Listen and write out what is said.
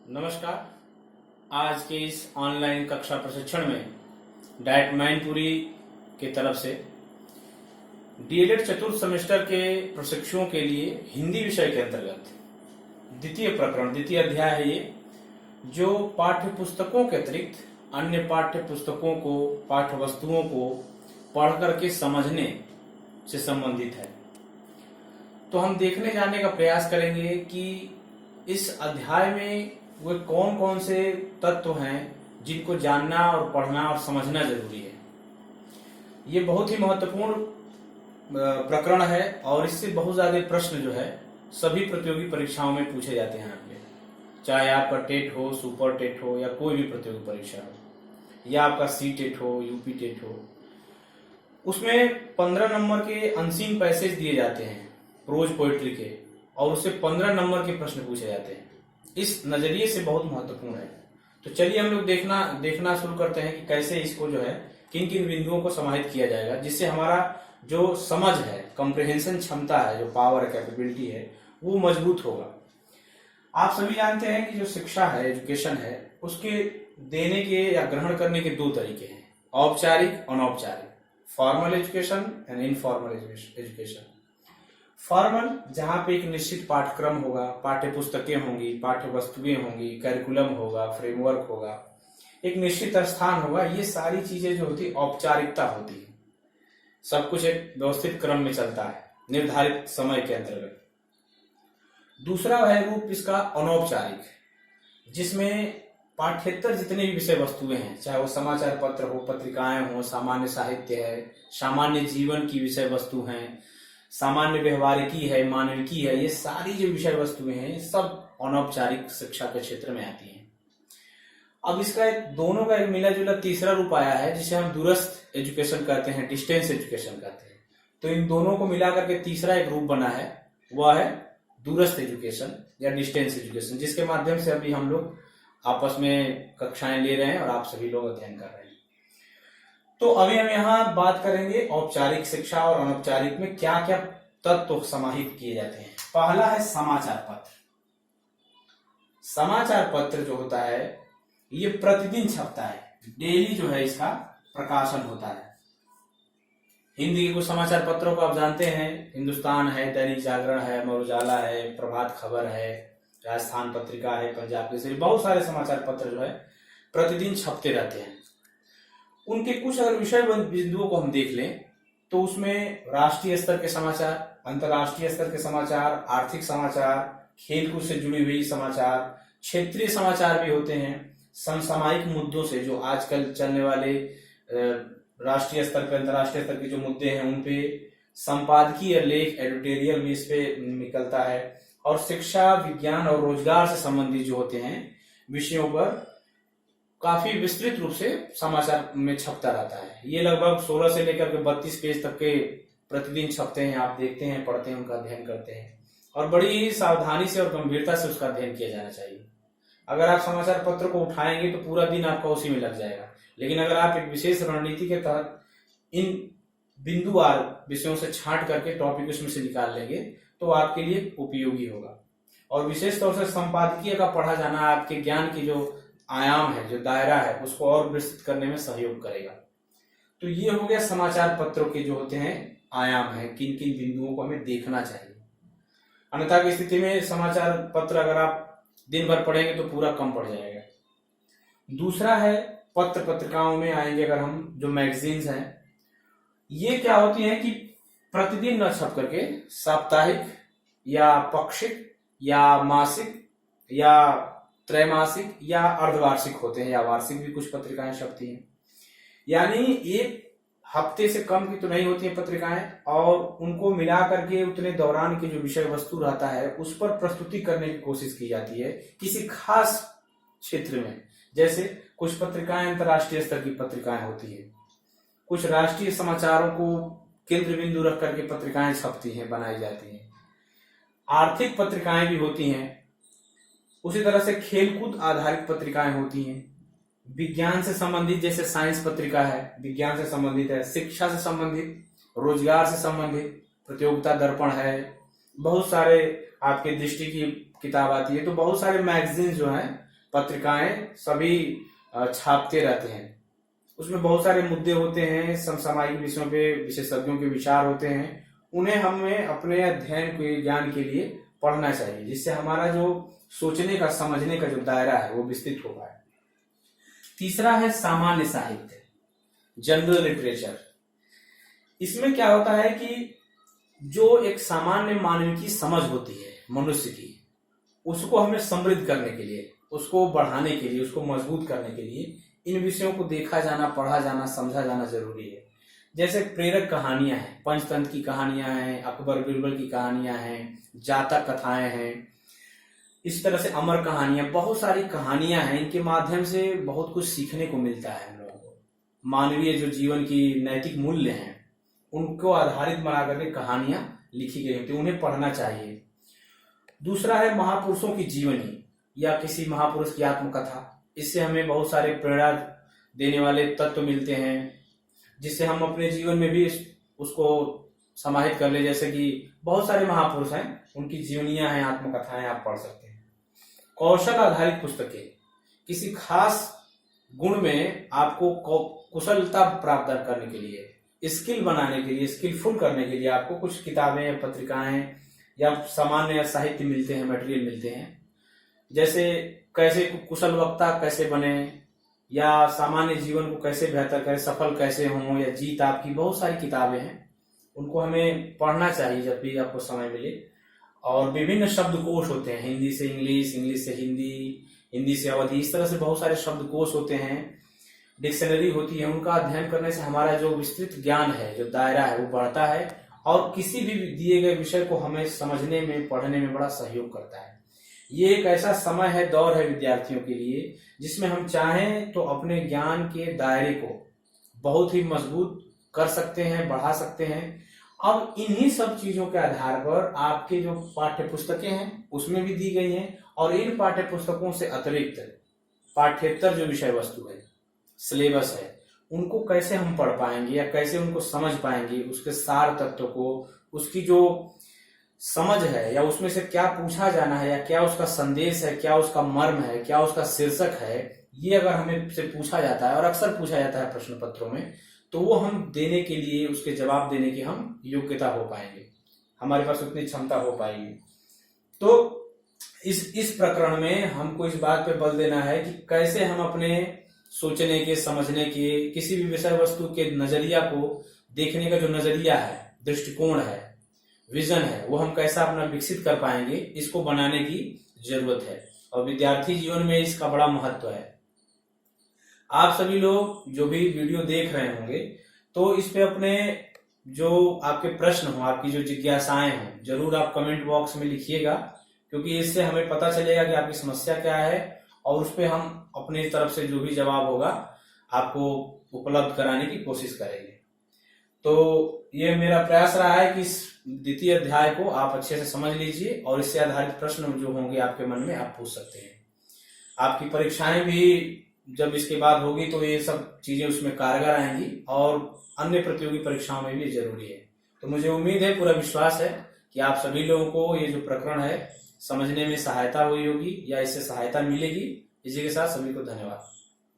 नमस्कार। आज के इस ऑनलाइन कक्षा प्रशिक्षण में डाइट मैनपुरी के तरफ से डीएलएड चतुर्थ सेमेस्टर के प्रशिक्षुओं के लिए हिंदी विषय के अंतर्गत द्वितीय अध्याय है ये, जो पाठ्य पुस्तकों के अतिरिक्त अन्य पाठ्य पुस्तकों को, पाठ्य वस्तुओं को पढ़ करके समझने से संबंधित है। तो हम देखने जाने का प्रयास करेंगे कि इस अध्याय में वे कौन कौन से तत्व हैं जिनको जानना और पढ़ना और समझना जरूरी है। ये बहुत ही महत्वपूर्ण प्रकरण है और इससे बहुत ज्यादा प्रश्न जो है सभी प्रतियोगी परीक्षाओं में पूछे जाते हैं आपके, चाहे आपका टेट हो, सुपर टेट हो या कोई भी प्रतियोगी परीक्षा हो, या आपका सी टेट हो, यूपी टेट हो। उसमें 15 नंबर के अनसीन पैसेज दिए जाते हैं प्रोज पोएट्री के, और उससे 15 नंबर के प्रश्न पूछे जाते हैं। इस नजरिए से बहुत महत्वपूर्ण है। तो चलिए हम लोग देखना शुरू करते हैं कि कैसे इसको जो है किन किन बिंदुओं को समाहित किया जाएगा, जिससे हमारा जो समझ है, कॉम्प्रिहेंशन क्षमता है, जो पावर कैपेबिलिटी है, वो मजबूत होगा। आप सभी जानते हैं कि जो शिक्षा है, एजुकेशन है, उसके देने के या ग्रहण करने के दो तरीके हैं, औपचारिक, अनौपचारिक, formal education and informal education. Formal, जहां पे एक निश्चित पाठ्यक्रम होगा, पाठ्य पुस्तकें होंगी, पाठ्य वस्तुएं होंगी, करिकुलम होगा, फ्रेमवर्क होगा, एक निश्चित स्थान होगा। ये सारी चीजें जो होती औपचारिकता होती है, सब कुछ एक व्यवस्थित क्रम में चलता है निर्धारित समय के अंतर्गत। दूसरा है रूप इसका अनौपचारिक, जिसमें पाठ्येतर जितने भी विषय वस्तुएं हैं, चाहे वो समाचार पत्र हो, पत्रिकाएं हो, सामान्य साहित्य है, सामान्य जीवन की विषय वस्तु हैं, सामान्य व्यवहारिकी है, मानविकी है, ये सारी जो विषय वस्तुएं हैं ये सब अनौपचारिक शिक्षा के क्षेत्र में आती हैं। अब इसका दोनों का एक मिला जुला तीसरा रूप आया है, जिसे हम दूरस्थ एजुकेशन कहते हैं, डिस्टेंस एजुकेशन कहते हैं। तो इन दोनों को मिलाकर के तीसरा एक रूप बना है, वह है दूरस्थ एजुकेशन या डिस्टेंस एजुकेशन, जिसके माध्यम से अभी हम लोग आपस में कक्षाएं ले रहे हैं और आप सभी लोग अध्ययन कर रहे हैं। तो अभी हम यहाँ बात करेंगे औपचारिक शिक्षा और अनौपचारिक में क्या क्या तत्व समाहित किए जाते हैं। पहला है समाचार पत्र। समाचार पत्र जो होता है ये प्रतिदिन छपता है, डेली जो है इसका प्रकाशन होता है। हिंदी के कुछ समाचार पत्रों को आप जानते हैं, हिंदुस्तान है, दैनिक जागरण है, अमर उजाला है, प्रभात खबर है, राजस्थान पत्रिका है, पंजाब केसरी, बहुत सारे समाचार पत्र जो है प्रतिदिन छपते रहते हैं। उनके कुछ अगर विषय बिंदुओं को हम देख लें तो उसमें राष्ट्रीय स्तर के समाचार, अंतर्राष्ट्रीय स्तर के समाचार, आर्थिक समाचार, खेलकूद से जुड़ी हुई समाचार, क्षेत्रीय समाचार भी होते हैं, समसामयिक मुद्दों से जो आजकल चलने वाले राष्ट्रीय स्तर पे, अंतर्राष्ट्रीय स्तर के जो मुद्दे हैं उन पे संपादकीय लेख, एडिटोरियल भी इस पे निकलता है, और शिक्षा, विज्ञान और रोजगार से संबंधित जो होते हैं विषयों पर काफी विस्तृत रूप से समाचार में छपता रहता है। ये लगभग 16 से लेकर के 32 पेज तक के प्रतिदिन छपते हैं। आप देखते हैं, पढ़ते हैं, उनका अध्ययन करते हैं, और बड़ी ही सावधानी से और गंभीरता से उसका अध्ययन किया जाना चाहिए। अगर आप समाचार पत्र को उठाएंगे तो पूरा दिन आपका उसी में लग जाएगा, लेकिन अगर आप एक विशेष रणनीति के तहत इन बिंदुवार विषयों से छांट करके टॉपिक उसमें से निकाल लेंगे तो आपके लिए उपयोगी होगा। और विशेष तौर से संपादकीय का पढ़ा जाना आपके ज्ञान की जो आयाम है, जो दायरा है, उसको और विस्तृत करने में सहयोग करेगा। तो ये हो गया समाचार पत्रों के जो होते हैं आयाम है, किन किन बिंदुओं को हमें देखना चाहिए। अन्यथा की स्थिति में समाचार पत्र अगर आप दिन भर पढ़ेंगे तो पूरा कम पड़ जाएगा। दूसरा है पत्र पत्रिकाओं में आएंगे अगर हम, जो मैगजीन्स हैं, ये क्या होती हैं कि प्रतिदिन न छप करके साप्ताहिक या पाक्षिक या मासिक या त्रैमासिक या अर्धवार्षिक होते हैं, या वार्षिक भी कुछ पत्रिकाएं छपती हैं। यानी एक हफ्ते से कम की तो नहीं होती है पत्रिकाएं, और उनको मिला करके उतने दौरान के जो विषय वस्तु रहता है उस पर प्रस्तुति करने की कोशिश की जाती है किसी खास क्षेत्र में। जैसे कुछ पत्रिकाएं अंतर्राष्ट्रीय स्तर की पत्रिकाएं होती है, कुछ राष्ट्रीय समाचारों को केंद्र बिंदु रख करके पत्रिकाएं छपती हैं, बनाई जाती हैं। आर्थिक पत्रिकाएं भी होती हैं, उसी तरह से खेलकूद आधारित पत्रिकाएं होती हैं, विज्ञान से संबंधित जैसे साइंस पत्रिका है, विज्ञान से संबंधित है, शिक्षा से संबंधित, रोजगार से संबंधित प्रतियोगिता दर्पण है, बहुत सारे आपके दृष्टि की किताब आती है। तो बहुत सारे मैगजीन जो हैं पत्रिकाएं सभी छापते रहते हैं। उसमें बहुत सारे मुद्दे होते हैं, समसामयिक विषयों पे विशेषज्ञों के विचार होते हैं। उन्हें हमें अपने अध्ययन के ज्ञान के लिए पढ़ना चाहिए, जिससे हमारा जो सोचने का समझने का जो दायरा है वो विस्तृत हो पाए। तीसरा है सामान्य साहित्य, जनरल लिटरेचर। इसमें क्या होता है कि जो एक सामान्य मानव की समझ होती है मनुष्य की, उसको हमें समृद्ध करने के लिए, उसको बढ़ाने के लिए, उसको मजबूत करने के लिए इन विषयों को देखा जाना, पढ़ा जाना, समझा जाना जरूरी है। जैसे प्रेरक कहानियां हैं, पंचतंत्र की कहानियां हैं, अकबर बीरबल की कहानियां हैं, जातक कथाएं हैं, इस तरह से अमर कहानियां, बहुत सारी कहानियां हैं। इनके माध्यम से बहुत कुछ सीखने को मिलता है हम लोगों को। मानवीय जो जीवन की नैतिक मूल्य हैं उनको आधारित बना करके कहानियां लिखी गई होती, उन्हें पढ़ना चाहिए। दूसरा है महापुरुषों की जीवनी या किसी महापुरुष की आत्मकथा। इससे हमें बहुत सारे प्रेरणा देने वाले तत्व मिलते हैं, जिससे हम अपने जीवन में भी उसको समाहित कर ले। जैसे कि बहुत सारे महापुरुष हैं, उनकी जीवनियां हैं, आत्मकथाएं आप पढ़ सकते हैं। कौशल आधारित पुस्तकें, किसी खास गुण में आपको कुशलता प्राप्त करने के लिए, स्किल बनाने के लिए, स्किलफुल करने के लिए आपको कुछ किताबें या पत्रिकाएं या सामान्य साहित्य मिलते हैं, मटेरियल मिलते हैं। जैसे कैसे कुशल वक्ता कैसे बने, या सामान्य जीवन को कैसे बेहतर करें, सफल कैसे हों, या जीत आपकी, बहुत सारी किताबें हैं। उनको हमें पढ़ना चाहिए जब भी आपको समय मिले। और विभिन्न शब्दकोश होते हैं, हिंदी से इंग्लिश, इंग्लिश से हिंदी, हिंदी से अवधी, इस तरह से बहुत सारे शब्दकोश होते हैं, डिक्शनरी होती है। उनका अध्ययन करने से हमारा जो विस्तृत ज्ञान है, जो दायरा है, वो बढ़ता है और किसी भी दिए गए विषय को हमें समझने में, पढ़ने में बड़ा सहयोग करता है। ये एक ऐसा समय है, दौर है विद्यार्थियों के लिए, जिसमें हम चाहें तो अपने ज्ञान के दायरे को बहुत ही मजबूत कर सकते हैं, बढ़ा सकते हैं। अब इन्हीं सब चीजों के आधार पर आपके जो पाठ्य पुस्तकें हैं उसमें भी दी गई हैं, और इन पाठ्य पुस्तकों से अतिरिक्त पाठ्येतर जो विषय वस्तु है, सिलेबस है, उनको कैसे हम पढ़ पाएंगे या कैसे उनको समझ पाएंगे, उसके सार तत्व को, उसकी जो समझ है या उसमें से क्या पूछा जाना है, या क्या उसका संदेश है, क्या उसका मर्म है, क्या उसका शीर्षक है, ये अगर हमें से पूछा जाता है, और अक्सर पूछा जाता है प्रश्न पत्रों में, तो वो हम देने के लिए, उसके जवाब देने की हम योग्यता हो पाएंगे, हमारे पास उतनी क्षमता हो पाएगी। तो इस प्रकरण में हमको इस बात पे बल देना है कि कैसे हम अपने सोचने के, समझने के, किसी भी विषय वस्तु के नजरिया को देखने का जो नजरिया है, दृष्टिकोण है, विजन है, वो हम कैसा अपना विकसित कर पाएंगे, इसको बनाने की जरूरत है। और विद्यार्थी जीवन में इसका बड़ा महत्व है। आप सभी लोग जो भी वीडियो देख रहे होंगे, तो इस पे अपने जो आपके प्रश्न हो, आपकी जो जिज्ञासाएं हो, जरूर आप कमेंट बॉक्स में लिखिएगा, क्योंकि इससे हमें पता चलेगा कि आपकी समस्या क्या है, और उस पे हम अपनी तरफ से जो भी जवाब होगा आपको उपलब्ध कराने की कोशिश करेंगे। तो ये मेरा प्रयास रहा है कि इस द्वितीय अध्याय को आप अच्छे से समझ लीजिए, और इससे आधारित प्रश्न जो होंगे आपके मन में, आप पूछ सकते हैं। आपकी परीक्षाएं भी जब इसके बाद होगी तो ये सब चीजें उसमें कारगर आएंगी, और अन्य प्रतियोगी परीक्षाओं में भी जरूरी है। तो मुझे उम्मीद है, पूरा विश्वास है कि आप सभी लोगों को ये जो प्रकरण है समझने में सहायता हुई होगी, या इससे सहायता मिलेगी। इसी के साथ सभी को धन्यवाद।